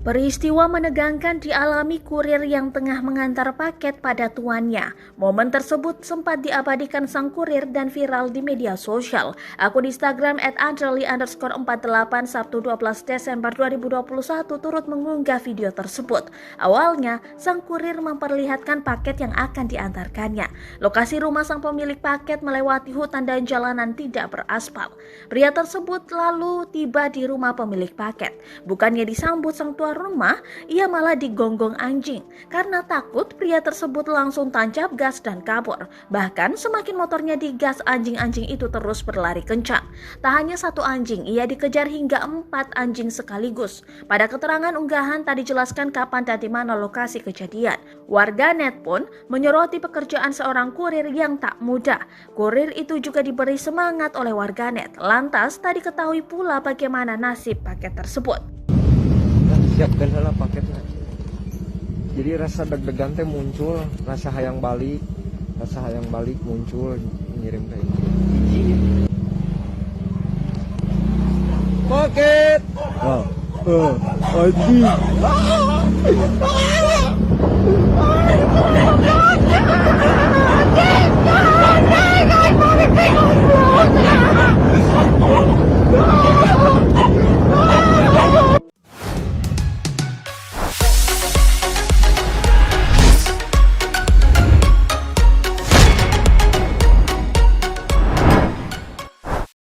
Peristiwa menegangkan dialami kurir yang tengah mengantar paket pada tuannya. Momen tersebut sempat diabadikan sang kurir dan viral di media sosial. Akun Instagram @andrely_48 Sabtu 12 Desember 2021 turut mengunggah video tersebut. Awalnya, sang kurir memperlihatkan paket yang akan diantarkannya. Lokasi rumah sang pemilik paket melewati hutan dan jalanan tidak beraspal. Pria tersebut lalu tiba di rumah pemilik paket. Bukannya disambut sang tuan rumah, ia malah digonggong anjing. Karena takut, pria tersebut langsung tancap gas dan kabur. Bahkan semakin motornya digas, anjing-anjing itu terus berlari kencang. Tak hanya satu anjing, ia dikejar hingga 4 anjing sekaligus. Pada keterangan unggahan tak dijelaskan kapan dan di mana lokasi kejadian. Warganet pun menyoroti pekerjaan seorang kurir yang tak mudah. Kurir itu juga diberi semangat oleh warganet. Lantas tak diketahui pula bagaimana nasib paket tersebut. Siapkan lah paketnya. Jadi rasa deg-degan teh muncul, rasa hayang balik muncul, ngirim ke ini. Paket. Anjing.